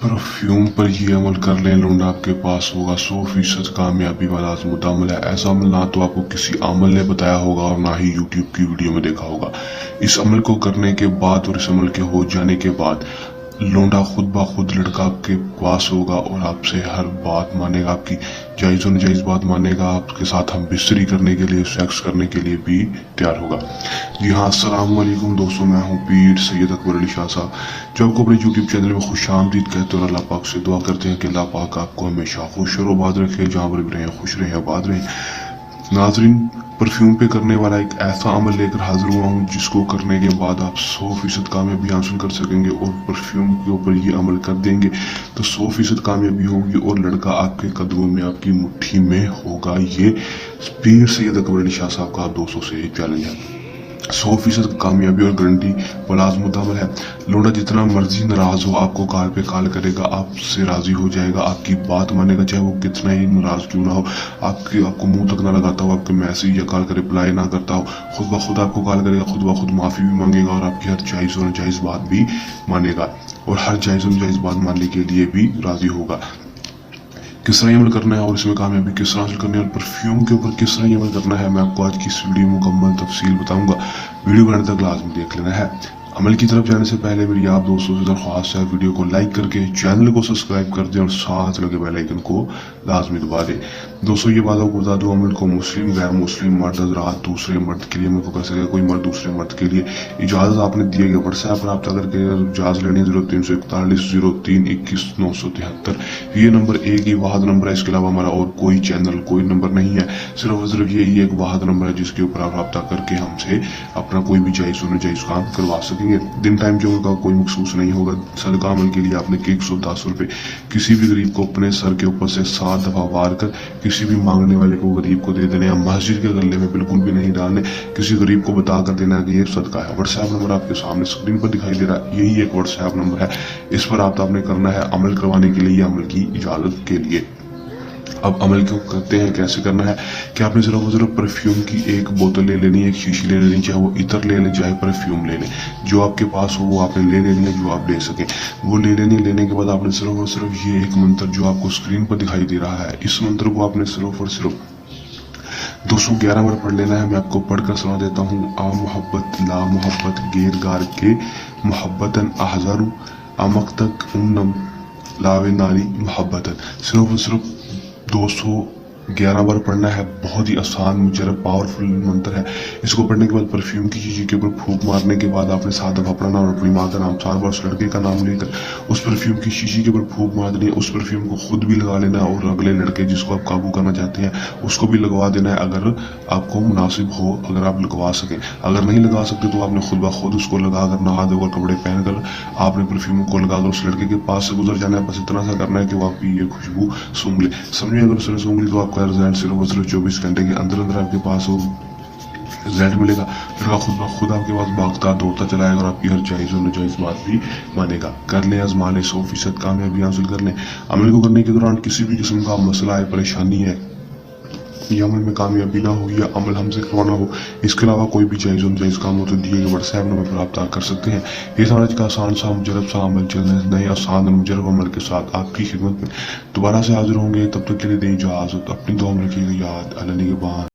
Perfume पर ये अमल कर लें, लौंडा आपके पास होगा 100% कामयाबी वाला आजमुद्दा अमल है। ऐसा अमल ना तो आपको किसी अमल ने बताया होगा और ना ही यूट्यूब की वीडियो में देखा होगा। इस अमल को करने के बाद और इस अमल के हो जाने के बाद लौंडा खुद ब खुद लड़का आपके पास होगा और आपसे हर बात मानेगा, आपकी जायज़ और नाजायज़ बात मानेगा, आपके साथ हम बिस्तरी करने के लिए, सेक्स करने के लिए भी तैयार होगा। जी हाँ, अस्सलाम वालेकुम दोस्तों, मैं हूँ पीर सैयद अकबर अली शाह साहब, जो आपको अपने यूट्यूब चैनल में खुश आमदीद कहते हैं और अल्लाह पाक से दुआ करते हैं कि अल्लाह पाक आपको हमेशा खुश और आबाद रखे, जहाँ पर भी रहें खुश रहें, आबाद रहें। नाजरीन, परफ्यूम पे करने वाला एक ऐसा अमल लेकर हाजिर हुआ हूँ जिसको करने के बाद आप 100% कामयाबी हासिल कर सकेंगे और परफ्यूम के ऊपर ये अमल कर देंगे तो 100% कामयाबी होगी और लड़का आपके कदमों में, आपकी मुट्ठी में होगा। ये पीर सैयद अकबर अली शाह साहब का आप दोस्तों से एक चैलेंज है। 100% कामयाबी और गारंटी वाला मुद्दा है। लौंडा जितना मर्जी नाराज हो आपको कॉल पे कॉल करेगा, आपसे राजी हो जाएगा, आपकी बात मानेगा, चाहे वो कितना ही नाराज क्यों ना हो, आपको मुंह तक ना लगाता हो, आपके मैसेज या कॉल का रिप्लाई ना करता हो, खुद ब खुद आपको कॉल करेगा, खुद ब खुद माफी भी मांगेगा और आपकी हर जायज और नाजायज बात भी मानेगा और हर जायज और नाजायज बात मानने के लिए भी राजी होगा। किस तरह अमल करना है और इसमें कामयाबी किस तरह हासिल करनी है और परफ्यूम के ऊपर किस तरह अमल करना है, मैं आपको आज की इस वीडियो मुकम्मल तफसील बताऊंगा। वीडियो को अंत तक लाजमी देख लेना है। अमल की तरफ जाने से पहले मेरी आप दोस्तों से दरख्वास्त है, वीडियो को लाइक करके चैनल को सब्सक्राइब कर दें और साथ लगे बेल आइकन को लाजमी दबा दें। दोस्तों, ये बात आपको बता दूं, अमल को मुस्लिम गैर मुस्लिम मर्द हज़रात दूसरे मर्द के लिए अमल को कर सकेगा, कोई मर्द दूसरे मर्द के लिए इजाज़त आपने दिए गए व्हाट्सएप पर रब्ता करके इजाज़त लेनी 0341 03 ये नंबर एक ही वाहद नंबर है। इसके अलावा हमारा और कोई चैनल कोई नंबर नहीं है, सिर्फ यही एक वाहद नंबर है जिसके ऊपर आप रब्ता करके हमसे अपना कोई भी जायज़ और नाजायज़ काम करवा सकेंगे। दिन टाइम जो होगा कोई मखसूस नहीं होगा। सदका अमल के लिए आपने 110 रुपये किसी भी गरीब को अपने सर के ऊपर से 7 दफा वार कर किसी भी मांगने वाले को गरीब को दे देने या मस्जिद के गले में बिल्कुल भी नहीं डालने, किसी गरीब को बता कर देना कि ये सदका है। व्हाट्सएप नंबर आपके सामने स्क्रीन पर दिखाई दे रहा है, यही एक व्हाट्सएप नंबर है। इस पर आपने करना है अमल करवाने के लिए, अमल की इजाजत के लिए। अब अमल क्यों करते हैं, कैसे करना है कि आपने सिर्फ परफ्यूम की एक बोतल ले लेनी है, एक शीशी ले लेनी, चाहे वो इतर ले लें चाहे परफ्यूम ले लें, जो आपके पास हो वो आपने ले लेनी है, जो आप ले सकें वो ले लेनी। लेने के बाद आपने सिर्फ और सिर्फ ये एक मंत्र जो आपको स्क्रीन पर दिखाई दे रहा है, इस मंत्र को आपने सिर्फ और सिर्फ 211 बार पढ़ लेना है। मैं आपको पढ़कर सुना देता हूँ। आ मोहब्बत ला मोहब्बत गेर गार के मोहब्बतन अहजारू अमक तक उन्नम लावे नारी मोहब्बतन। सिर्फ और सिर्फ 211 बार पढ़ना है। बहुत ही आसान मुजरब पावरफुल मंत्र है। इसको पढ़ने के बाद परफ्यूम की शीशी के ऊपर फूंक मारने के बाद आपने 7 दफा अपना नाम और अपनी माँ का नाम 4 बार उस लड़के का नाम लेकर उस परफ्यूम की शीशी के ऊपर फूंक मार देनी है। उस परफ्यूम को खुद भी लगा लेना और अगले लड़के जिसको आप काबू करना चाहते हैं उसको भी लगवा देना है, अगर आपको मुनासिब हो, अगर आप लगवा सकें। अगर नहीं लगा सकते तो आपने खुद ब खुद उसको लगा कर, नहा धोकर कपड़े पहनकर आपने परफ्यूम को लगा कर उस लड़के के पास से गुजर जाना है। बस इतना सा करना है कि वो आपकी ये खुशबू सूंघ ले। समझिए, अगर उसने सूंघ ली तो आपका रिजल्ट सिर्फ 24 घंटे के अंदर अंदर आपके पास हो रिजल्ट मिलेगा। लड़का खुद ब खुद आपके पास भागता दौड़ता चला आएगा और आपकी हर जायज़ और नाजायज़ बात भी मानेगा। कर लें, आजमा लें, 100% कामयाबी हासिल कर लें। अमल को करने के दौरान किसी भी किस्म का मसला है, परेशानी है, या अमल में कामयाबी ना हो या अमल हमसे करवाना हो, इसके अलावा कोई भी जायज़ और नाजायज़ काम हो तो दिए गए व्हाट्सएप नंबर पर रब्ता कर सकते हैं। ये आज का आसान सा मुजरब सा अमल चलने नए आसान और मुजरब अमल के साथ आपकी खिदमत में दोबारा से हाजिर होंगे। तब तक के लिए दें इजाज़त, अपनी दुआ में रखिएगा याद। अल्लाह निगहबान।